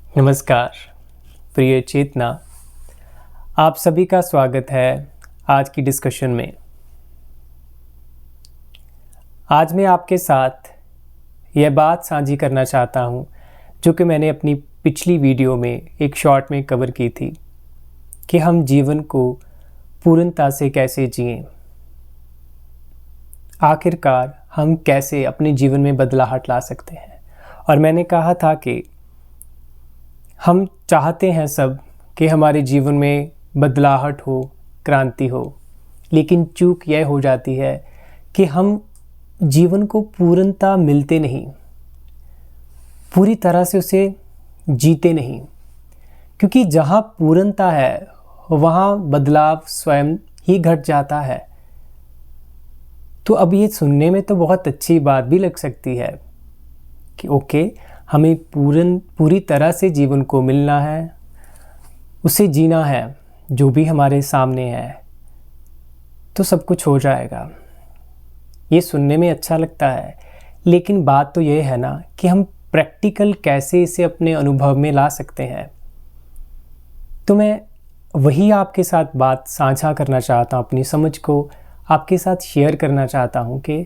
नमस्कार प्रिय चेतना, आप सभी का स्वागत है आज की डिस्कशन में। आज मैं आपके साथ यह बात साझी करना चाहता हूँ जो कि मैंने अपनी पिछली वीडियो में एक शॉर्ट में कवर की थी कि हम जीवन को पूर्णता से कैसे जिएं। आखिरकार हम कैसे अपने जीवन में बदलाहट ला सकते हैं। और मैंने कहा था कि हम चाहते हैं सब कि हमारे जीवन में बदलाहट हो, क्रांति हो, लेकिन चूक यह हो जाती है कि हम जीवन को पूर्णता मिलते नहीं, पूरी तरह से उसे जीते नहीं। क्योंकि जहाँ पूर्णता है वहाँ बदलाव स्वयं ही घट जाता है। तो अब ये सुनने में तो बहुत अच्छी बात भी लग सकती है कि ओके, हमें पूरी तरह से जीवन को मिलना है, उसे जीना है, जो भी हमारे सामने है तो सब कुछ हो जाएगा। ये सुनने में अच्छा लगता है, लेकिन बात तो ये है ना कि हम प्रैक्टिकल कैसे इसे अपने अनुभव में ला सकते हैं। तो मैं वही आपके साथ बात साझा करना चाहता हूँ, अपनी समझ को आपके साथ शेयर करना चाहता हूँ कि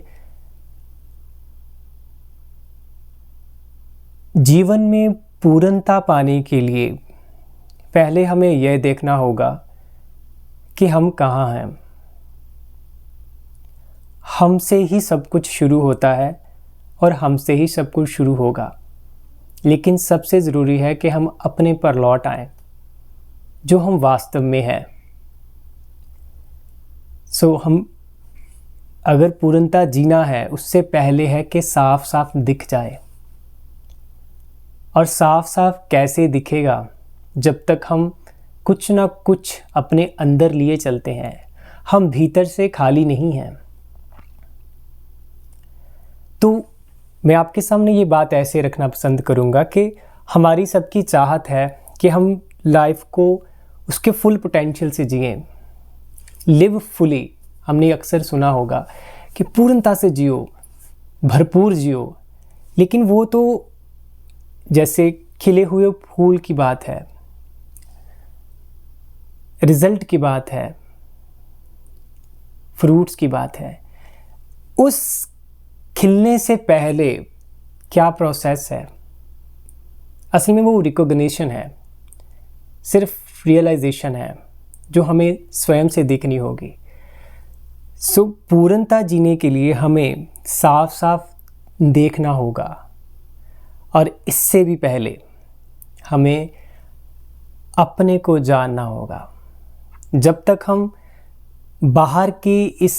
जीवन में पूर्णता पाने के लिए पहले हमें यह देखना होगा कि हम कहाँ हैं। हमसे ही सब कुछ शुरू होता है और हमसे ही सब कुछ शुरू होगा, लेकिन सबसे ज़रूरी है कि हम अपने पर लौट आएं, जो हम वास्तव में हैं। हम अगर पूर्णता जीना है, उससे पहले है कि साफ साफ दिख जाए। और साफ साफ कैसे दिखेगा? जब तक हम कुछ ना कुछ अपने अंदर लिए चलते हैं, हम भीतर से खाली नहीं हैं। तो मैं आपके सामने ये बात ऐसे रखना पसंद करूँगा कि हमारी सबकी चाहत है कि हम लाइफ को उसके फुल पोटेंशियल से जिएं। लिव फुली, हमने अक्सर सुना होगा कि पूर्णता से जियो, भरपूर जियो। लेकिन वो तो जैसे खिले हुए फूल की बात है, रिजल्ट की बात है, फ्रूट्स की बात है। उस खिलने से पहले क्या प्रोसेस है? असल में वो रिकॉग्निशन है, सिर्फ रियलाइजेशन है जो हमें स्वयं से देखनी होगी। पूर्णता जीने के लिए हमें साफ साफ देखना होगा, और इससे भी पहले हमें अपने को जानना होगा। जब तक हम बाहर की इस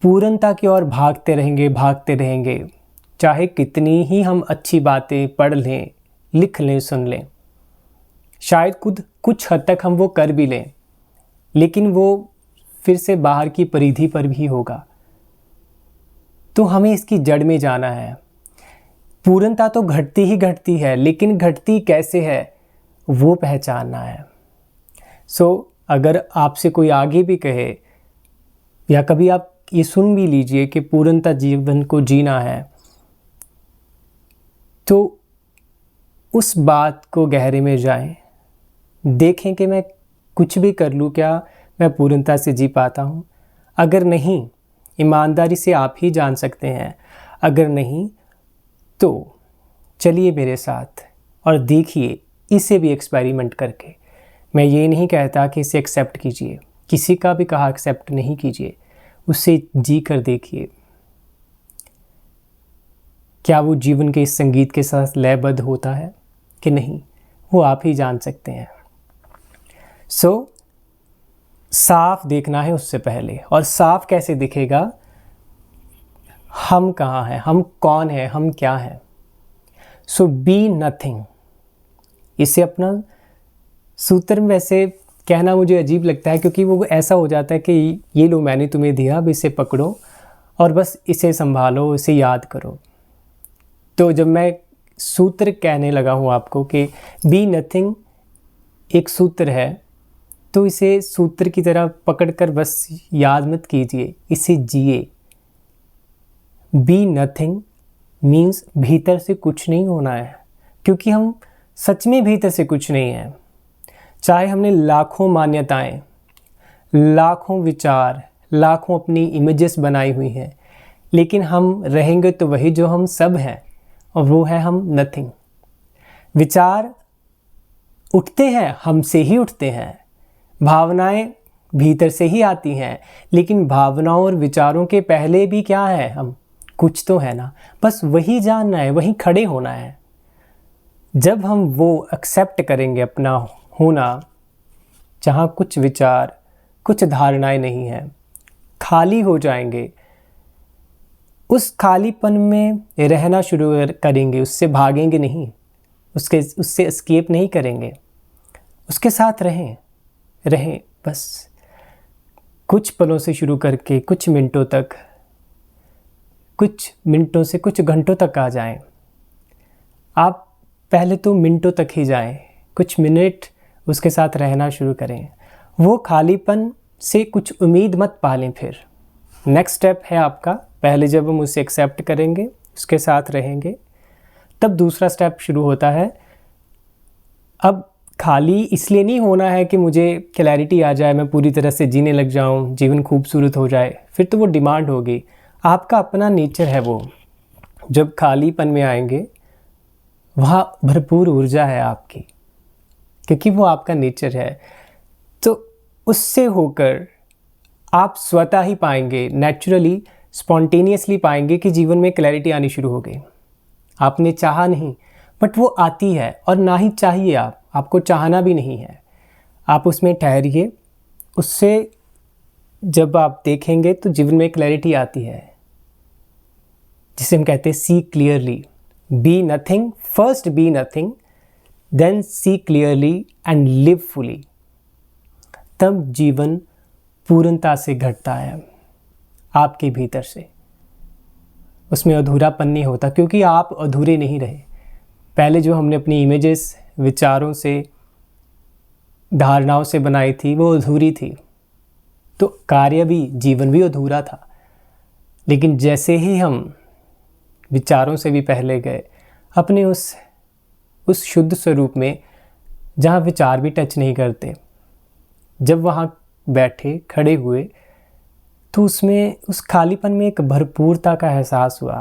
पूर्णता की ओर भागते रहेंगे, चाहे कितनी ही हम अच्छी बातें पढ़ लें, लिख लें, सुन लें, शायद कुछ हद तक हम वो कर भी लें, लेकिन वो फिर से बाहर की परिधि पर भी होगा। तो हमें इसकी जड़ में जाना है। पूर्णता तो घटती ही घटती है, लेकिन घटती कैसे है वो पहचानना है। अगर आपसे कोई आगे भी कहे, या कभी आप ये सुन भी लीजिए कि पूर्णता जीवन को जीना है, तो उस बात को गहरे में जाएं, देखें कि मैं कुछ भी कर लूँ, क्या मैं पूर्णता से जी पाता हूँ? अगर नहीं, ईमानदारी से आप ही जान सकते हैं। अगर नहीं तो चलिए मेरे साथ और देखिए, इसे भी एक्सपेरिमेंट करके। मैं ये नहीं कहता कि इसे एक्सेप्ट कीजिए, किसी का भी कहा एक्सेप्ट नहीं कीजिए, उसे जी कर देखिए। क्या वो जीवन के इस संगीत के साथ लयबद्ध होता है कि नहीं, वो आप ही जान सकते हैं। साफ देखना है उससे पहले। और साफ कैसे दिखेगा? हम कहाँ हैं, हम कौन हैं, हम क्या हैं। बी नथिंग, इसे अपना सूत्र में वैसे कहना मुझे अजीब लगता है, क्योंकि वो ऐसा हो जाता है कि ये लो मैंने तुम्हें दिया, अब इसे पकड़ो और बस इसे संभालो, इसे याद करो। तो जब मैं सूत्र कहने लगा हूँ आपको कि बी नथिंग एक सूत्र है, तो इसे सूत्र की तरह पकड़कर बस याद मत कीजिए, इसे जिए। बी नथिंग मीन्स भीतर से कुछ नहीं होना है, क्योंकि हम सच में भीतर से कुछ नहीं है। चाहे हमने लाखों मान्यताएं, लाखों विचार, लाखों अपनी इमेजेस बनाई हुई हैं, लेकिन हम रहेंगे तो वही जो हम सब हैं, और वो है हम नथिंग। विचार उठते हैं, हमसे ही उठते हैं। भावनाएं भीतर से ही आती हैं, लेकिन भावनाओं और विचारों के पहले भी क्या है, हम कुछ तो है ना। बस वही जानना है, वही खड़े होना है। जब हम वो एक्सेप्ट करेंगे अपना होना, जहाँ कुछ विचार, कुछ धारणाएं नहीं हैं, खाली हो जाएंगे, उस खालीपन में रहना शुरू करेंगे, उससे भागेंगे नहीं, उससे एस्केप नहीं करेंगे, उसके साथ रहें बस। कुछ पलों से शुरू करके कुछ मिनटों तक, कुछ मिनटों से कुछ घंटों तक आ जाएं। आप पहले तो मिनटों तक ही जाएं, कुछ मिनट उसके साथ रहना शुरू करें। वो खालीपन से कुछ उम्मीद मत पालें। फिर नेक्स्ट स्टेप है आपका, पहले जब हम उसे एक्सेप्ट करेंगे, उसके साथ रहेंगे, तब दूसरा स्टेप शुरू होता है। अब खाली इसलिए नहीं होना है कि मुझे क्लैरिटी आ जाए, मैं पूरी तरह से जीने लग जाऊं, जीवन खूबसूरत हो जाए, फिर तो वो डिमांड होगी। आपका अपना नेचर है वो। जब खालीपन में आएंगे, वहाँ भरपूर ऊर्जा है आपकी, क्योंकि वो आपका नेचर है। तो उससे होकर आप स्वतः ही पाएंगे, नेचुरली, स्पॉन्टेनियसली पाएंगे कि जीवन में क्लैरिटी आनी शुरू हो गई। आपने चाहा नहीं, बट वो आती है। और ना ही चाहिए, आपको चाहना भी नहीं है। आप उसमें ठहरिए, उससे जब आप देखेंगे तो जीवन में क्लैरिटी आती है, जिसे हम कहते हैं see clearly. Be nothing, first be nothing, then see clearly and live fully. तब जीवन पूर्णता से घटता है आपके भीतर से। उसमें अधूरापन नहीं होता, क्योंकि आप अधूरे नहीं रहे। पहले जो हमने अपनी इमेजेस, विचारों से, धारणाओं से बनाई थी, वो अधूरी थी, तो कार्य भी, जीवन भी अधूरा था। लेकिन जैसे ही हम विचारों से भी पहले गए, अपने उस शुद्ध स्वरूप में, जहाँ विचार भी टच नहीं करते, जब वहाँ बैठे, खड़े हुए, तो उसमें, उस खालीपन में एक भरपूरता का एहसास हुआ।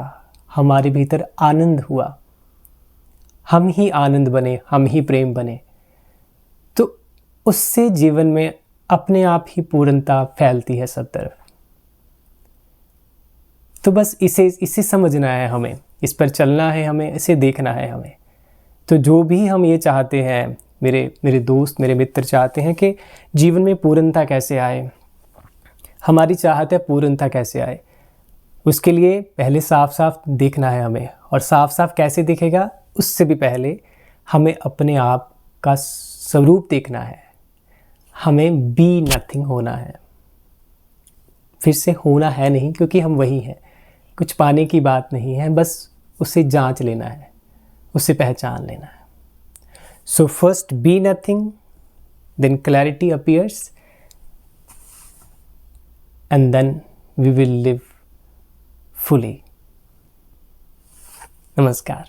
हमारे भीतर आनंद हुआ, हम ही आनंद बने, हम ही प्रेम बने। तो उससे जीवन में अपने आप ही पूर्णता फैलती है सब तरफ। तो बस इसे समझना है हमें, इस पर चलना है हमें, इसे देखना है हमें। तो जो भी हम ये चाहते हैं, मेरे दोस्त, मेरे मित्र चाहते हैं कि जीवन में पूर्णता कैसे आए, हमारी चाहत है पूर्णता कैसे आए, उसके लिए पहले साफ साफ देखना है हमें। और साफ साफ कैसे दिखेगा, उससे भी पहले हमें अपने आप का स्वरूप देखना है। हमें बी नथिंग होना है। फिर से होना है नहीं, क्योंकि हम वही हैं। कुछ पाने की बात नहीं है, बस उसे जांच लेना है, उसे पहचान लेना है। So first be nothing, then clarity appears, and then we will live fully. Namaskar.